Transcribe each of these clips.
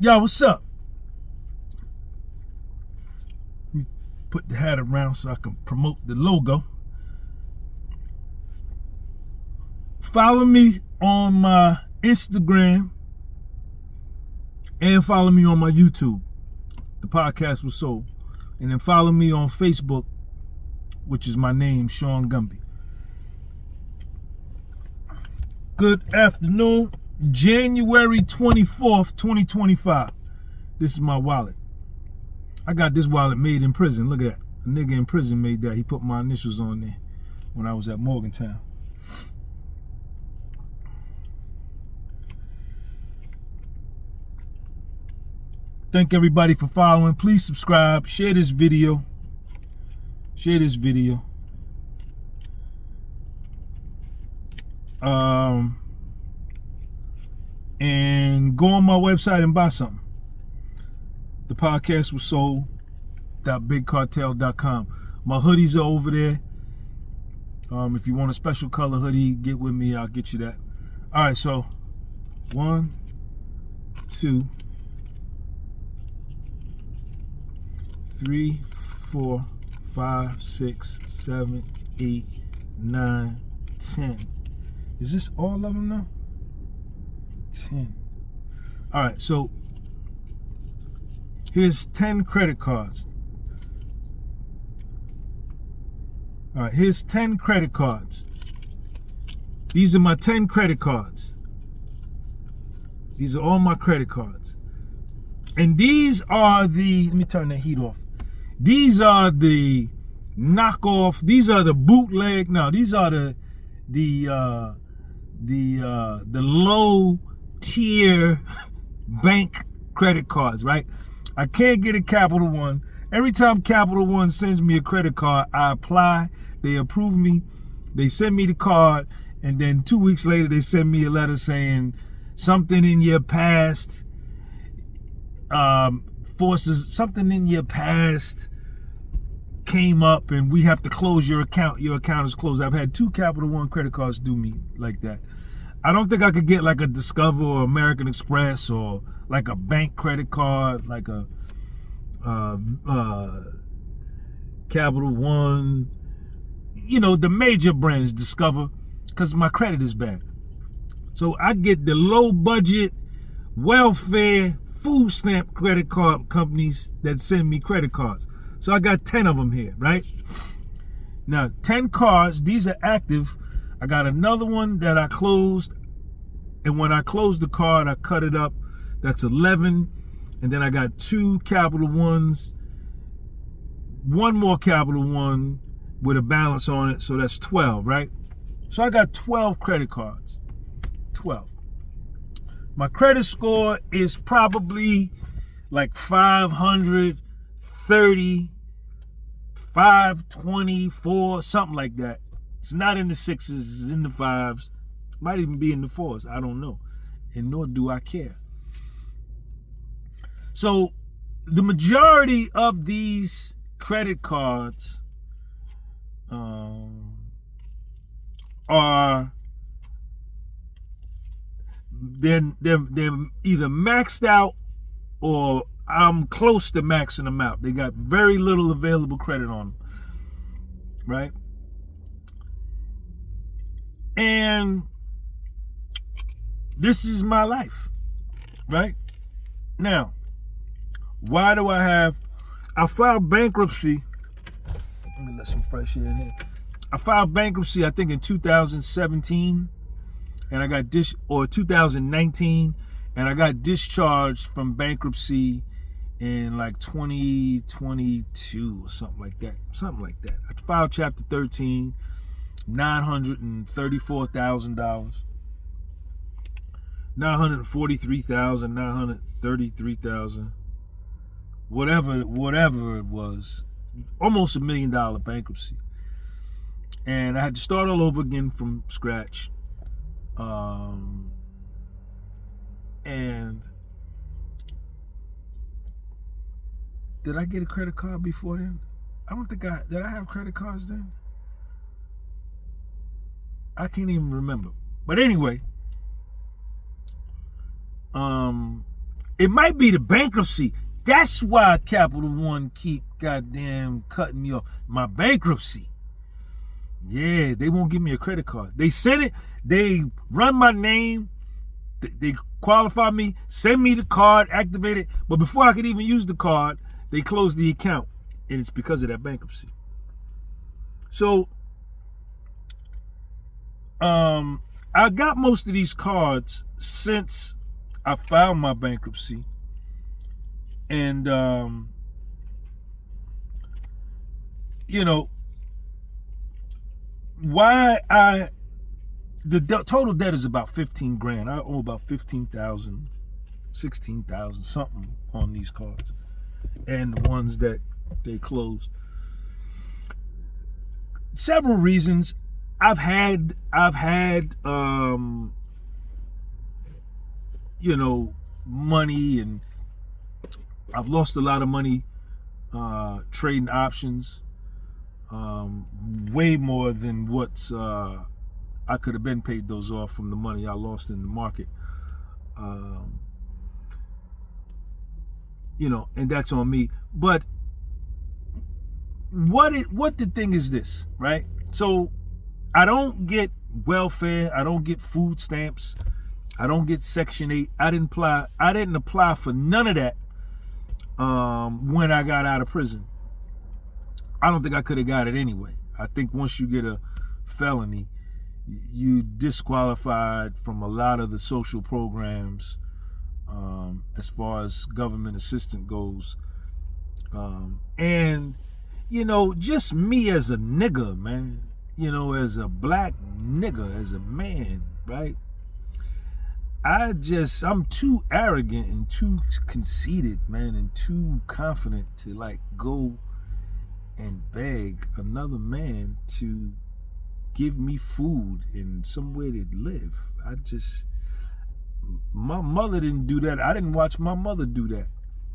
Yo, what's up? Let me put the hat around so I can promote the logo. Follow me on my Instagram and follow me on my YouTube. The podcast was sold. And then follow me on Facebook, which is my name, Sean Gumby. Good afternoon. January 24th, 2025. This is my wallet. I got this wallet made in prison. Look at that. A nigga in prison made that. He put my initials on there when I was at Morgantown. Thank everybody for following. Please subscribe. Share this video. Share this video. And go on my website and buy something. The podcast was sold.bigcartel.com. My hoodies are over there. If you want a special color hoodie, get with me. I'll get you that. All right, so 1, 2, 3, 4, 5, 6, 7, 8, 9, 10. Is this all of them now? 10. All right, so here's 10 credit cards. All right, here's 10 credit cards. These are my 10 credit cards. These are all my credit cards. And these are the, let me turn the heat off. These are the knockoff, these are the bootleg, no, these are the low tier bank credit cards, right? I can't get a Capital One. Every time Capital One sends me a credit card, I apply, they approve me, they send me the card, and then 2 weeks later they send me a letter saying something in your past something in your past came up and we have to close your account. Your account is closed. I've had 2 Capital One credit cards do me like that. I don't think I could get like a Discover or American Express or like a bank credit card, like a Capital One, you know, the major brands, Discover, because my credit is bad. So I get the low budget, welfare, food stamp credit card companies that send me credit cards. So I got 10 of them here, right? Now, 10 cards, these are active. I got another one that I closed, and when I closed the card, I cut it up. That's 11. And then I got 2 Capital Ones, 1 more Capital One with a balance on it, so that's 12, right? So I got 12 credit cards. 12. My credit score is probably like 530, 524, something like that. It's not in the 6s, it's in the 5s. Might even be in the 4s, I don't know. And nor do I care. So the majority of these credit cards are they're either maxed out or I'm close to maxing them out. They got very little available credit on them, right? And this is my life, right? Now, why do I filed bankruptcy. Let me let some fresh air in here. I filed bankruptcy, I think, in 2017, and I got 2019, and I got discharged from bankruptcy in like 2022 or something like that. I filed Chapter 13, $934,000, $943,000, $933,000, whatever it was, almost $1 million bankruptcy. And I had to start all over again from scratch. And did I get a credit card before then? I don't think did I have credit cards then? I can't even remember. But anyway, It might be the bankruptcy. That's why Capital One keep goddamn cutting me off. My bankruptcy. Yeah, they won't give me a credit card. They send it. They run my name. They qualify me, send me the card, activate it. But before I could even use the card, they close the account. And it's because of that bankruptcy. So, I got most of these cards since I filed my bankruptcy. And, the total debt is about 15 grand. I owe about 15,000, 16,000, something on these cards. And the ones that they closed. Several reasons. I've had money, and I've lost a lot of money trading options. Way more than what I could have been paid those off from the money I lost in the market. And that's on me. But what the thing is this, right? So I don't get welfare, I don't get food stamps, I don't get Section 8. I didn't apply for none of that when I got out of prison. I don't think I could have got it anyway. I think once you get a felony, you disqualified from a lot of the social programs as far as government assistance goes. And, just me as a nigga, man, as a black nigga, as a man, right? I'm too arrogant and too conceited, man, and too confident to go and beg another man to give me food and somewhere to live. My mother didn't do that. I didn't watch my mother do that.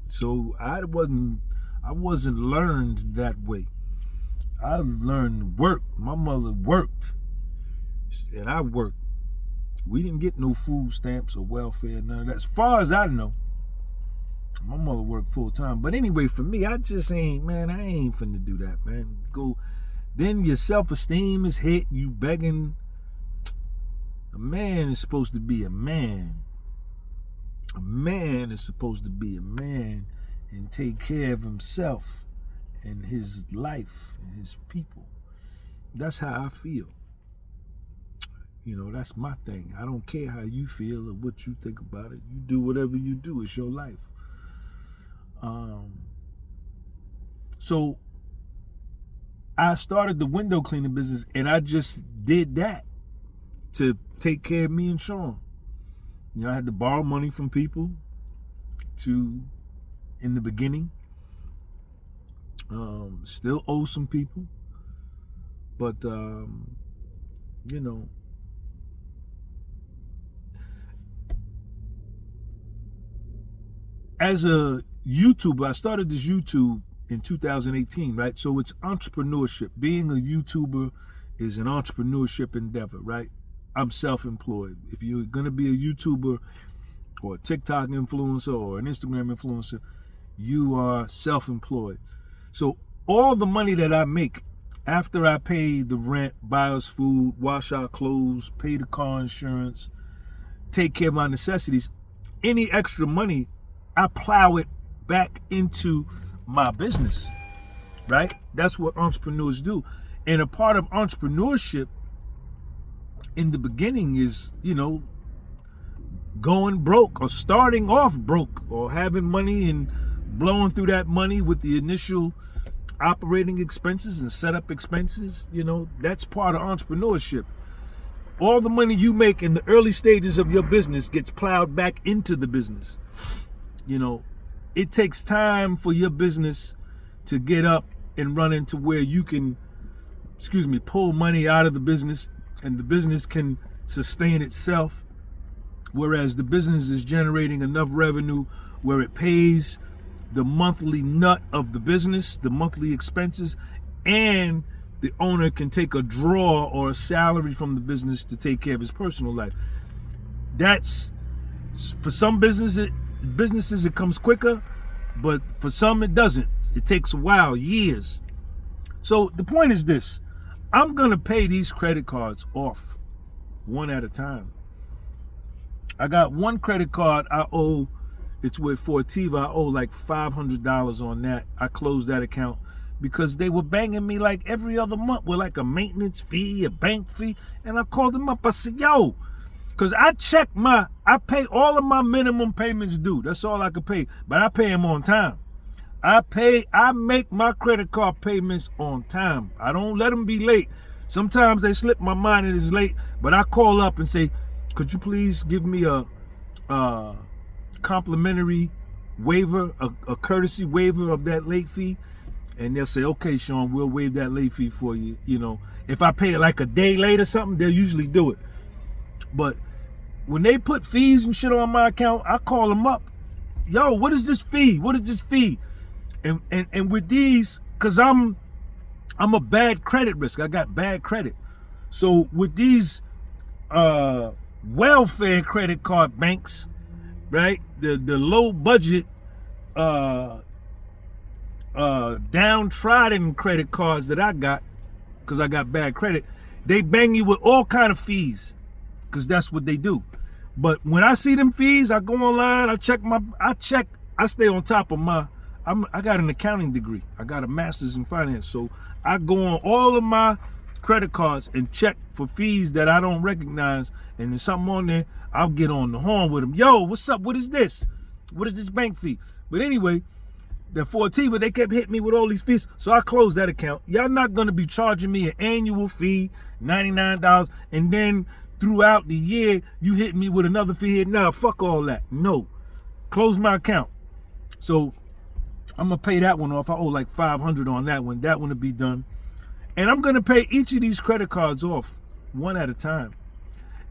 So I wasn't learned that way. I learned to work. My mother worked and I worked. We didn't get no food stamps or welfare, none of that. As far as I know, my mother worked full time. But anyway, for me, I ain't finna do that, man. Then your self-esteem is hit, you begging. A man is supposed to be a man. A man is supposed to be a man and take care of himself and his life and his people. That's how I feel. That's my thing. I don't care how you feel or what you think about it. You do whatever you do. It's your life. So I started the window cleaning business, and I just did that to take care of me and Sean. I had to borrow money from people in the beginning. Still owe some people. But, as a YouTuber, I started this YouTube in 2018, right? So it's entrepreneurship. Being a YouTuber is an entrepreneurship endeavor, right? I'm self-employed. If you're going to be a YouTuber or a TikTok influencer or an Instagram influencer, you are self-employed. So all the money that I make after I pay the rent, buy us food, wash our clothes, pay the car insurance, take care of my necessities, any extra money, I plow it back into my business, right? That's what entrepreneurs do. And a part of entrepreneurship in the beginning is, going broke or starting off broke or having money and blowing through that money with the initial operating expenses and setup expenses. That's part of entrepreneurship. All the money you make in the early stages of your business gets plowed back into the business. It takes time for your business to get up and run into where you can, pull money out of the business and the business can sustain itself. Whereas the business is generating enough revenue where it pays the monthly nut of the business, the monthly expenses, and the owner can take a draw or a salary from the business to take care of his personal life. That's, for some businesses, businesses, it comes quicker, but for some it doesn't. It takes a while, years. So the point is this: I'm gonna pay these credit cards off one at a time. I got one credit card I owe. It's with Fortiva. I owe like $500 on that. I closed that account because they were banging me like every other month with like a maintenance fee, a bank fee. And I called them up. I said, yo, because I pay all of my minimum payments due. That's all I could pay. But I pay them on time. I make my credit card payments on time. I don't let them be late. Sometimes they slip my mind and it's late, but I call up and say, could you please give me a complimentary waiver, a courtesy waiver of that late fee? And they'll say, okay, Sean, we'll waive that late fee for you. You know, if I pay it like a day late or something, they'll usually do it. But when they put fees and shit on my account, I call them up. Yo, what is this fee? What is this fee? And with these, because I'm a bad credit risk. I got bad credit. So with these welfare credit card banks, right? The low budget downtrodden credit cards that I got, because I got bad credit, they bang you with all kind of fees, because that's what they do. But when I see them fees, I go online, I stay on top of I got an accounting degree. I got a master's in finance. So I go on all of my credit cards and check for fees that I don't recognize. And there's something on there, I'll get on the horn with them. Yo, what's up? What is this? What is this bank fee? But anyway, the Fortiva, they kept hitting me with all these fees. So I closed that account. Y'all not going to be charging me an annual fee, $99. And then throughout the year, you hit me with another fee. Nah, fuck all that. No. Close my account. So I'm going to pay that one off. I owe like $500 on that one. That one will be done. And I'm going to pay each of these credit cards off one at a time.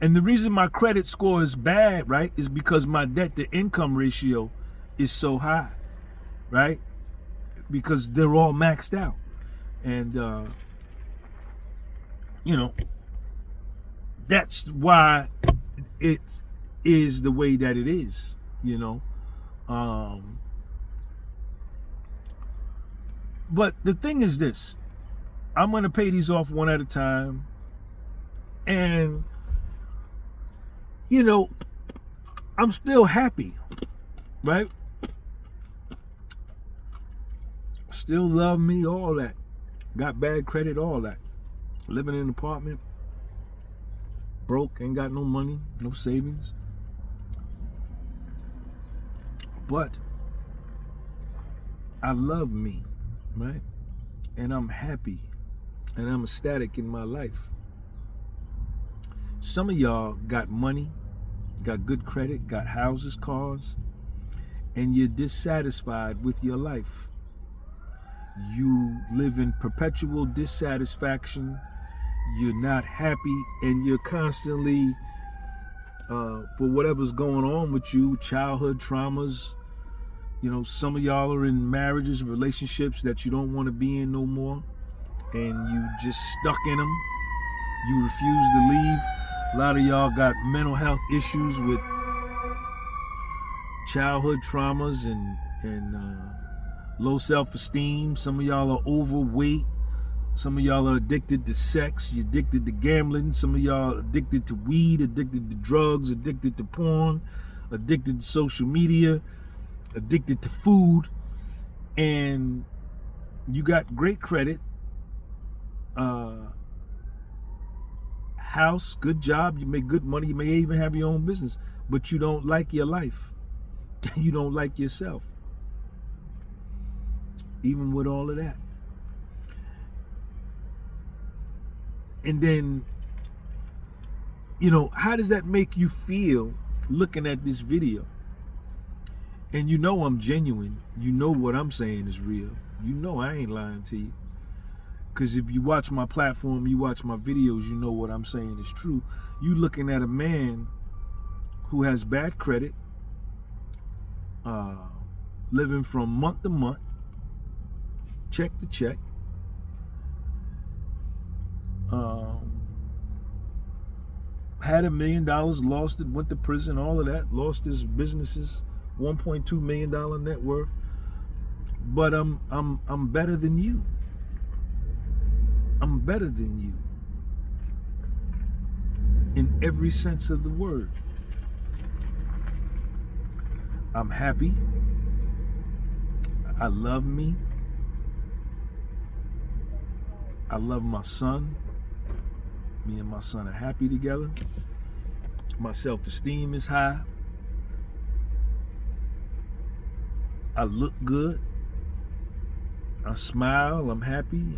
And the reason my credit score is bad, right, is because my debt to income ratio is so high, right? Because they're all maxed out. And, that's why it is the way that it is, But the thing is this: I'm going to pay these off one at a time. And, I'm still happy, right? Still love me, all that. Got bad credit, all that. Living in an apartment. Broke, ain't got no money, no savings. But I love me, right? And I'm happy. And I'm ecstatic in my life. Some of y'all got money, got good credit, got houses, cars, and you're dissatisfied with your life. You live in perpetual dissatisfaction. You're not happy, and you're constantly, for whatever's going on with you, childhood traumas. Some of y'all are in marriages, relationships that you don't want to be in no more, and you just stuck in them. You refuse to leave. A lot of y'all got mental health issues with childhood traumas and low self-esteem. Some of y'all are overweight. Some of y'all are addicted to sex. You're addicted to gambling. Some of y'all are addicted to weed, addicted to drugs, addicted to porn, addicted to social media, addicted to food. And you got great credit, house, good job, you make good money, you may even have your own business, but you don't like your life. You don't like yourself. Even with all of that. And then, how does that make you feel looking at this video? And I'm genuine. What I'm saying is real. I ain't lying to you. Because if you watch my platform, you watch my videos, what I'm saying is true. You looking at a man who has bad credit, living from month to month, check to check, had $1 million, lost it, went to prison, all of that, lost his businesses, $1.2 million net worth, but I'm better than you. I'm better than you in every sense of the word. I'm happy. I love me. I love my son. Me and my son are happy together. My self-esteem is high. I look good. I smile. I'm happy.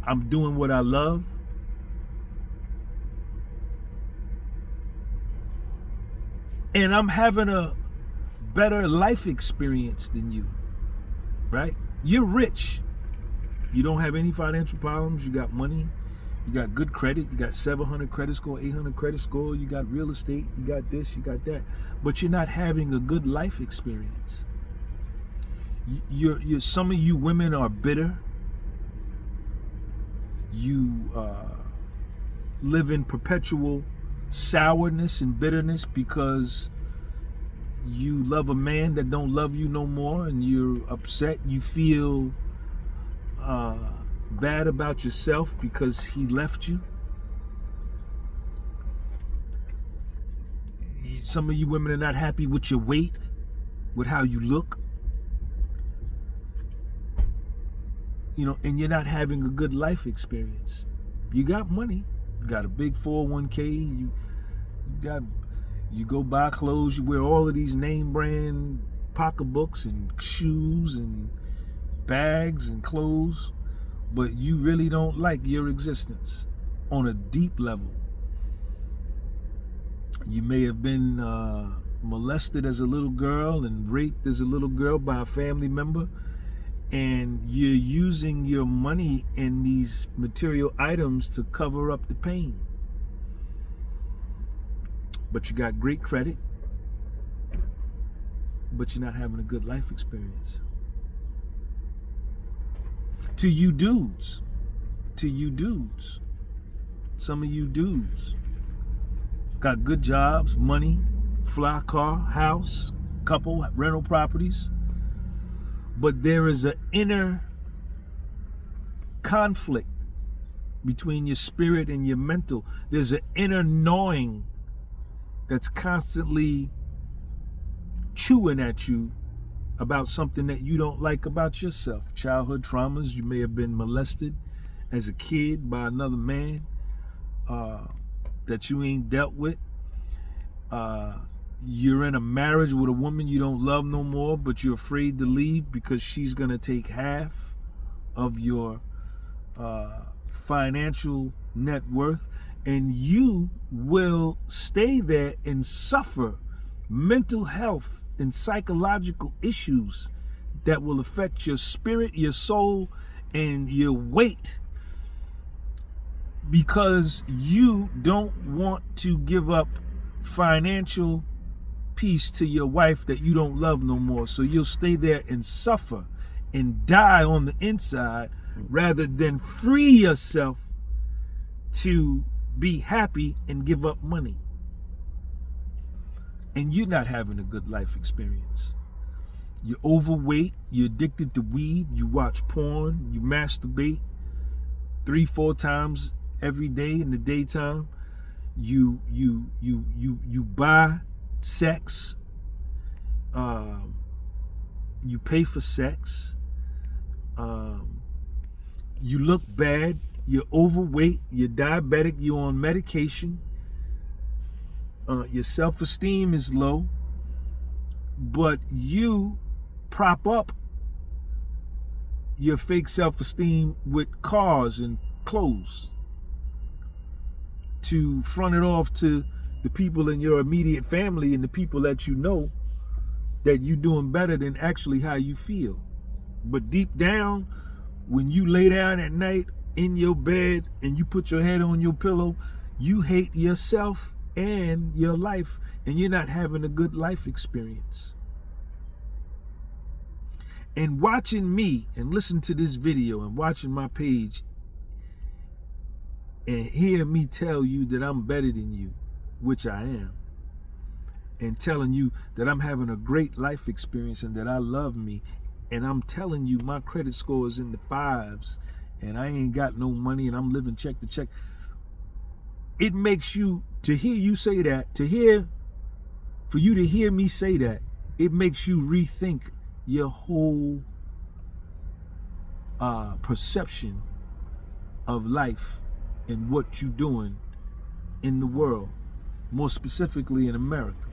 I'm doing what I love. And I'm having a better life experience than you, right? You're rich. You don't have any financial problems. You got money. You got good credit. You got 700 credit score, 800 credit score. You got real estate. You got this, you got that. But you're not having a good life experience. Some of you women are bitter. You live in perpetual sourness and bitterness because you love a man that don't love you no more, and you're upset. You feel bad about yourself because he left you. Some of you women are not happy with your weight, with how you look. You know, and you're not having a good life experience. You got money. You got a big 401k. You go buy clothes. You wear all of these name brand pocketbooks and shoes and bags and clothes, but you really don't like your existence on a deep level. You may have been molested as a little girl and raped as a little girl by a family member, and you're using your money in these material items to cover up the pain. But you got great credit, but you're not having a good life experience. To you dudes, some of you dudes got good jobs, money, fly car, house, couple rental properties, but there is an inner conflict between your spirit and your mental. There's an inner gnawing that's constantly chewing at you about something that you don't like about yourself. Childhood traumas. You may have been molested as a kid by another man that you ain't dealt with. You're in a marriage with a woman you don't love no more, but you're afraid to leave because she's gonna take half of your financial net worth, and you will stay there and suffer mental health and psychological issues that will affect your spirit, your soul, and your weight, because you don't want to give up financial peace to your wife that you don't love no more. So you'll stay there and suffer and die on the inside rather than free yourself to be happy and give up money. And you're not having a good life experience. You're overweight, you're addicted to weed, you watch porn, you masturbate 3-4 times every day in the daytime. You buy sex, you pay for sex, you look bad, you're overweight, you're diabetic, you're on medication, your self-esteem is low, but you prop up your fake self-esteem with cars and clothes to front it off to the people in your immediate family and the people that you know that you're doing better than actually how you feel. But deep down, when you lay down at night in your bed and you put your head on your pillow, you hate yourself and your life, and you're not having a good life experience. And watching me and listen to this video and watching my page and hear me tell you that I'm better than you, which I am, and telling you that I'm having a great life experience and that I love me, and I'm telling you my credit score is in the fives and I ain't got no money and I'm living check to check, it makes you, to hear you say that, for you to hear me say that, it makes you rethink your whole perception of life and what you're doing in the world, more specifically in America.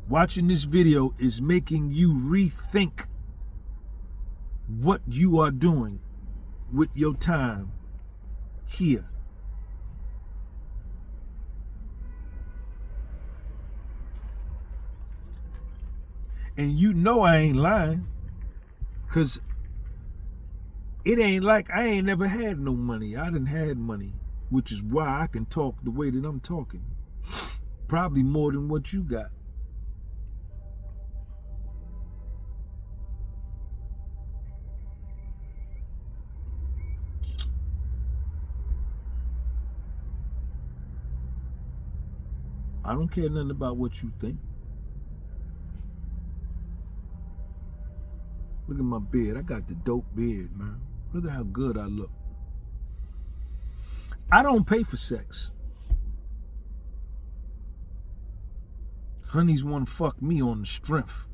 Watching this video is making you rethink what you are doing with your time here. And you know I ain't lying, because it ain't like I ain't never had no money. I done had money, which is why I can talk the way that I'm talking. Probably more than what you got. I don't care nothing about what you think. Look at my beard. I got the dope beard, man. Look at how good I look. I don't pay for sex. Honeys want to fuck me on the strength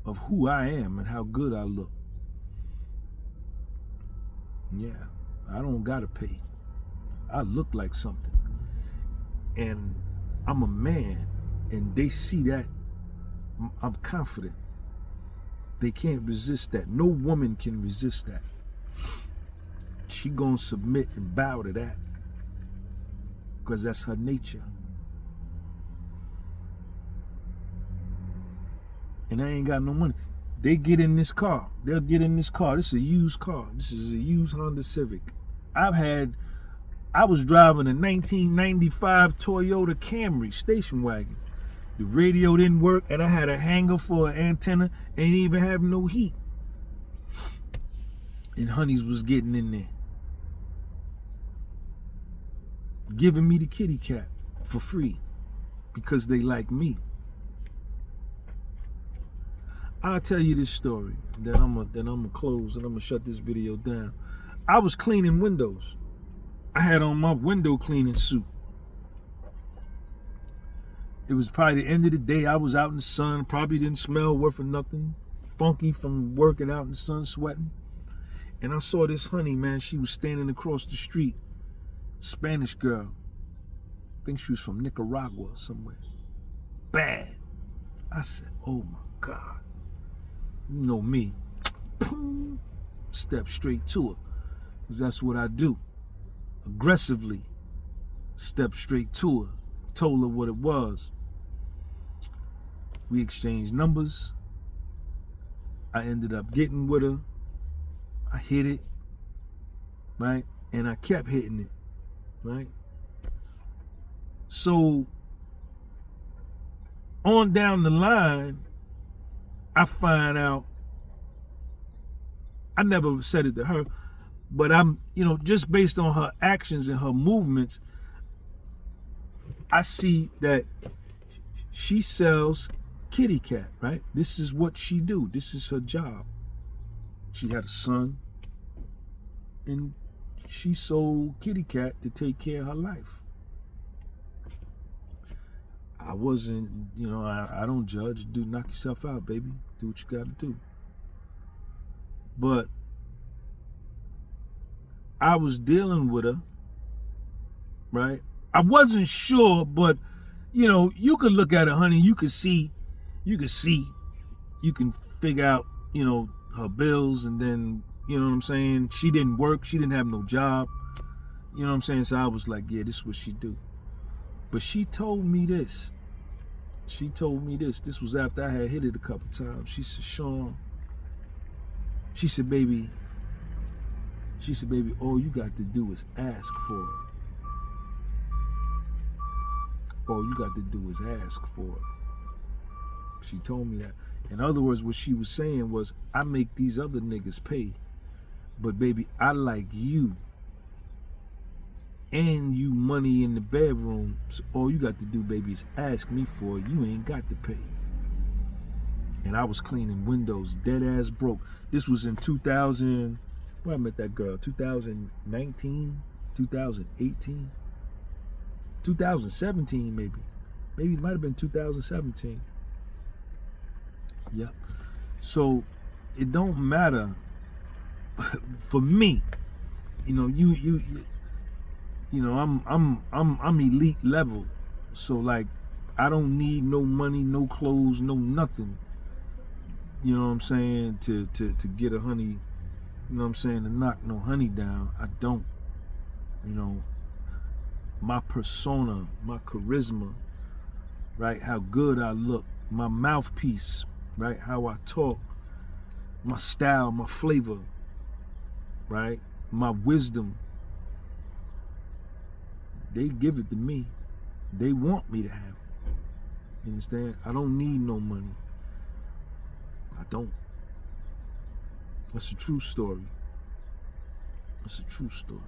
of who I am and how good I look. Yeah, I don't gotta pay. I look like something. And I'm a man, and they see that. I'm confident. They can't resist that. No woman can resist that. She gonna submit and bow to that, because that's her nature. And I ain't got no money. They get in this car. They'll get in this car. This is a used car. This is a used Honda Civic. I was driving a 1995 Toyota Camry station wagon. The radio didn't work, and I had a hanger for an antenna, ain't even have no heat. And honeys was getting in there, giving me the kitty cat for free because they like me. I'll tell you this story, then I'm gonna close and I'm gonna shut this video down. I was cleaning windows. I had on my window cleaning suit. It was probably the end of the day. I was out in the sun, probably didn't smell worth of nothing, funky from working out in the sun, sweating. And I saw this honey, man. She was standing across the street, Spanish girl. I think she was from Nicaragua somewhere. Bad. I said, oh my God. You know me. Boom. Step straight to her, because that's what I do. Aggressively stepped straight to her, told her what it was. We exchanged numbers. I ended up getting with her. I hit it, right? And I kept hitting it, right? So on down the line, I find out, I never said it to her, but I'm, just based on her actions and her movements, I see that she sells kitty cat, right? This is what she do. This is her job. She had a son, and she sold kitty cat to take care of her life. I wasn't, I don't judge. Knock yourself out, baby. Do what you got to do. But I was dealing with her, right? I wasn't sure, but you could look at her, honey. You can figure out, her bills, and then, you know what I'm saying? She didn't work. She didn't have no job. You know what I'm saying? So I was like, yeah, this is what she do. But she told me this. This was after I had hit it a couple times. She said, Sean, she said, baby, all you got to do is ask for it. All you got to do is ask for it. She told me that. In other words, what she was saying was, I make these other niggas pay, but baby, I like you. and you money in the bedroom. So all you got to do, baby, is ask me for it. You ain't got to pay. And I was cleaning windows, dead ass broke. This was in 2000. Where I met that girl? 2019, 2018, 2017 maybe. Maybe it might have been 2017. Yeah. So it don't matter for me. You know, you know, I'm elite level. So like I don't need no money, no clothes, no nothing. You know what I'm saying? To get a honey, you know what I'm saying, to knock no honey down. I don't. You know, my persona, my charisma, right? How good I look, my mouthpiece, right? How I talk, my style, my flavor, right? My wisdom. They give it to me. They want me to have it. You understand? I don't need no money. I don't. That's a true story. That's a true story.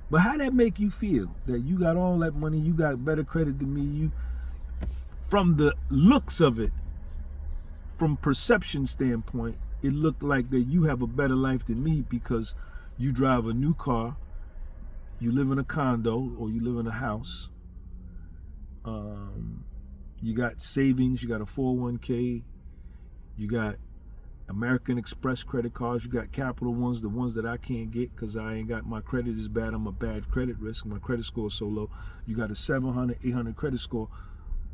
But how that make you feel? That you got all that money, you got better credit than me, you, from the looks of it, from perception standpoint, it looked like that you have a better life than me because you drive a new car, you live in a condo or you live in a house, you got savings, you got a 401k, you got American Express credit cards, you got Capital Ones, the ones that I can't get because I ain't got, my credit is bad, I'm a bad credit risk, my credit score is so low. You got a 700, 800 credit score,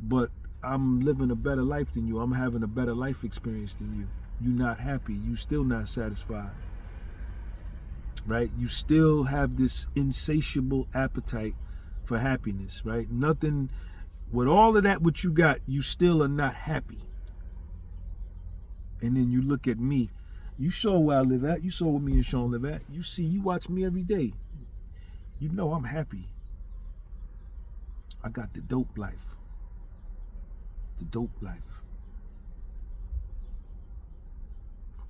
but I'm living a better life than you. I'm having a better life experience than you. You're not happy, you still not satisfied, right? You still have this insatiable appetite for happiness, right? Nothing, with all of that what you got, you still are not happy. And then you look at me, you saw where I live at, you saw where me and Sean live at, you see, you watch me every day, you know I'm happy. I got the dope life. The dope life.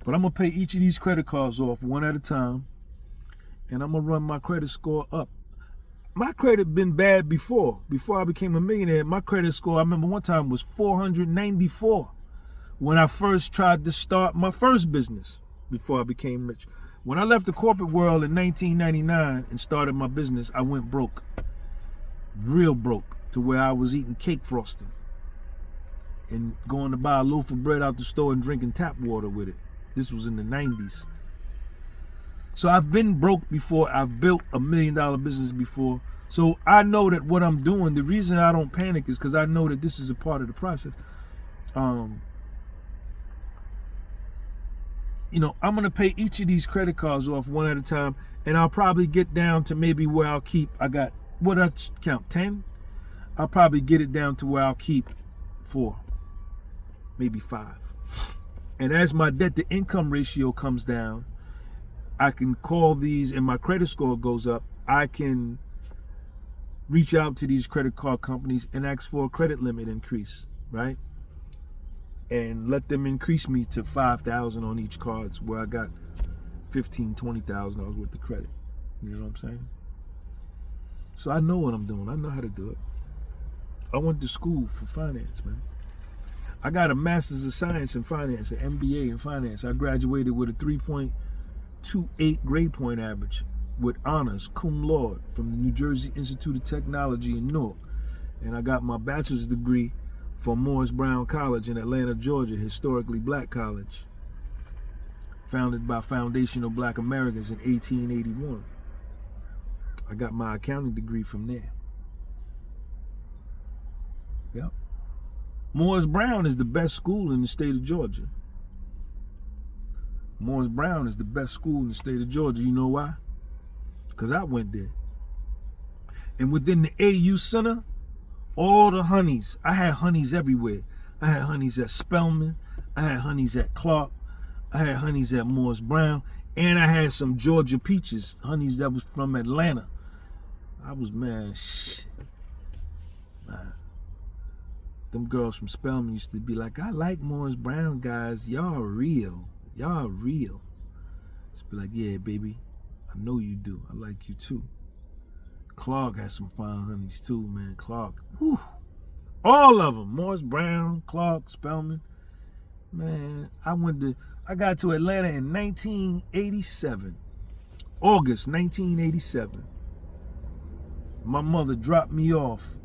But I'm gonna pay each of these credit cards off one at a time, and I'm gonna run my credit score up. My credit been bad before I became a millionaire. My credit score, I remember one time, was 494 when I first tried to start my first business before I became rich. When I left the corporate world in 1999 and started my business, I went broke, real broke, to where I was eating cake frosting and going to buy a loaf of bread out the store and drinking tap water with it. This was in the 90s. So I've been broke before. I've built $1 million business before. So I know that what I'm doing, the reason I don't panic is because I know that this is a part of the process. You know, I'm going to pay each of these credit cards off one at a time, and I'll probably get down to maybe where I'll keep, I got, what I count, 10? I'll probably get it down to where I'll keep 4, maybe 5. And as my debt to income ratio comes down, I can call these, and my credit score goes up, I can reach out to these credit card companies and ask for a credit limit increase, right? And let them increase me to $5,000 on each card, where I got $15,000, $20,000 worth of credit. You know what I'm saying? So I know what I'm doing. I know how to do it. I went to school for finance, man. I got a master's of science in finance, an MBA in finance. I graduated with a 3.28 grade point average with honors, cum laude, from the New Jersey Institute of Technology in Newark. And I got my bachelor's degree from Morris Brown College in Atlanta, Georgia, historically black college, founded by foundational black Americans in 1881. I got my accounting degree from there. Yep. Morris Brown is the best school in the state of Georgia. Morris Brown is the best school in the state of Georgia. You know why? Because I went there. And within the AU Center, all the honeys, I had honeys everywhere. I had honeys at Spelman, I had honeys at Clark, I had honeys at Morris Brown, and I had some Georgia peaches, honeys that was from Atlanta. I was, man, shit. Man. Them girls from Spelman used to be like, I like Morris Brown guys, y'all real. Y'all real. Just be like, yeah, baby, I know you do. I like you too. Clark has some fine honeys too, man. Clark. Whew. All of them. Morris Brown, Clark, Spellman. Man, I got to Atlanta in 1987. August 1987. My mother dropped me off.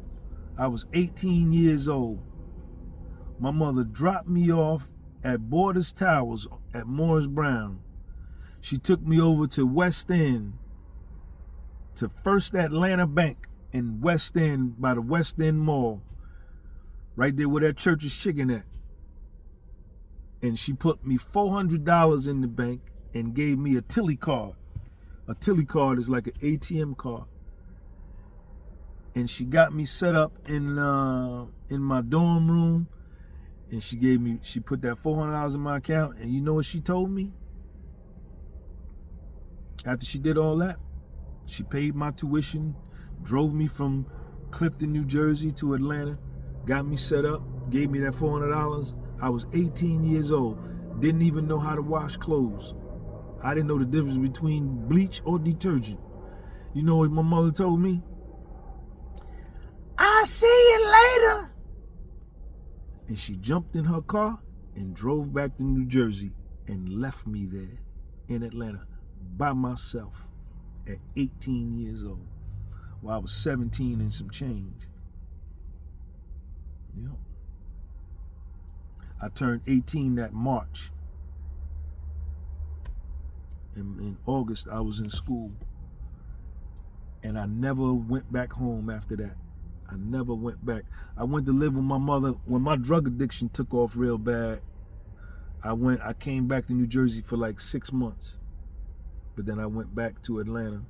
I was 18 years old. My mother dropped me off at Borders Towers at Morris Brown. She took me over to West End, to First Atlanta Bank in West End by the West End Mall, right there where that Church's Chicken at. And she put me $400 in the bank and gave me a Tilly card. A Tilly card is like an ATM card. And she got me set up in my dorm room, and she put that $400 in my account. And you know what she told me? After she did all that, she paid my tuition, drove me from Clifton, New Jersey to Atlanta, got me set up, gave me that $400. I was 18 years old, didn't even know how to wash clothes. I didn't know the difference between bleach or detergent. You know what my mother told me? I'll see you later. And she jumped in her car and drove back to New Jersey and left me there in Atlanta by myself at 18 years old, while I was 17 and some change. Yep. I turned 18 that March. In August, I was in school. And I never went back home after that. I never went back. I went to live with my mother. When my drug addiction took off real bad, I came back to New Jersey for like 6 months. But then I went back to Atlanta.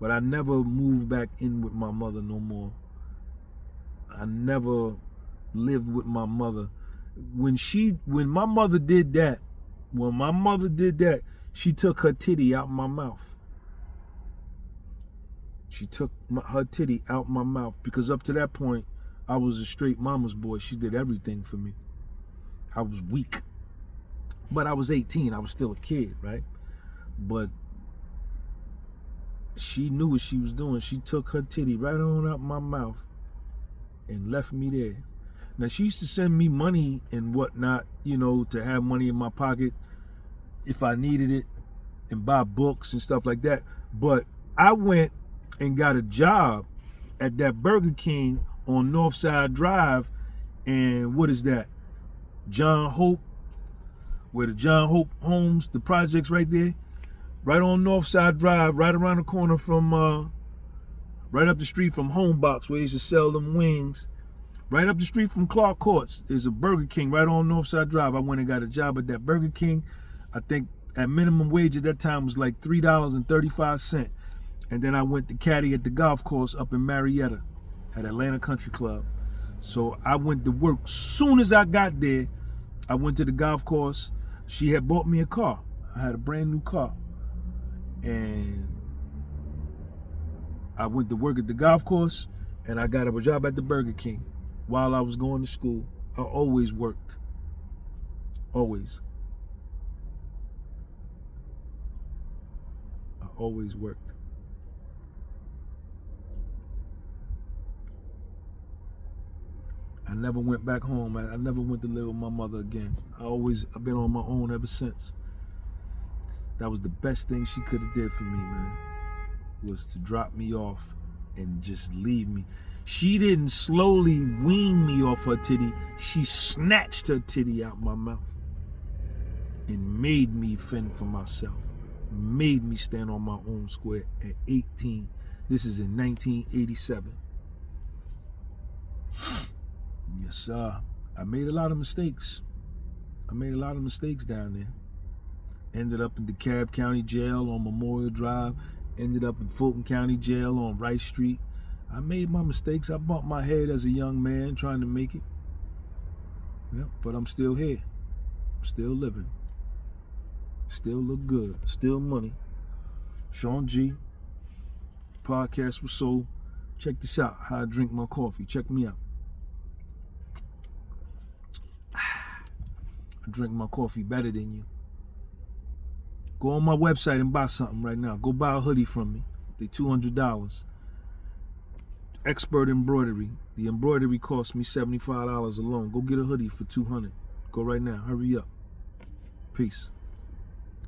But I never moved back in with my mother no more. I never lived with my mother. When my mother did that, she took her titty out my mouth. She took her titty out my mouth, because up to that point, I was a straight mama's boy. She did everything for me. I was weak. But I was 18. I was still a kid, right? But she knew what she was doing. She took her titty right on out my mouth and left me there. Now, she used to send me money and whatnot, to have money in my pocket if I needed it, and buy books and stuff like that. But I went and got a job at that Burger King on Northside Drive, and what is that? John Hope, where the John Hope homes, the projects right there, right on Northside Drive, right around the corner from, right up the street from Homebox, where they used to sell them wings. Right up the street from Clark Courts is a Burger King right on Northside Drive. I went and got a job at that Burger King. I think at minimum wage at that time was like $3.35. And then I went to caddy at the golf course up in Marietta at Atlanta Country Club. So I went to work. Soon as I got there, I went to the golf course. She had bought me a car. I had a brand new car. And I went to work at the golf course, and I got a job at the Burger King. While I was going to school, I always worked. Always. I always worked. I never went back home. I never went to live with my mother again. I've been on my own ever since. That was the best thing she could have did for me, man, was to drop me off and just leave me. She didn't slowly wean me off her titty. She snatched her titty out my mouth and made me fend for myself. Made me stand on my own square at 18. This is in 1987. Yes, sir. I made a lot of mistakes. Down there. Ended up in DeKalb County Jail on Memorial Drive. Ended up in Fulton County Jail on Rice Street. I made my mistakes. I bumped my head as a young man trying to make it. Yep, but I'm still here. I'm still living. Still look good. Still money. Sean G. Podcast with Soul. Check this out. How I drink my coffee. Check me out. I drink my coffee better than you. Go on my website and buy something right now. Go buy a hoodie from me. They're $200. Expert embroidery. The embroidery cost me $75 alone. Go get a hoodie for $200. Go right now. Hurry up. Peace.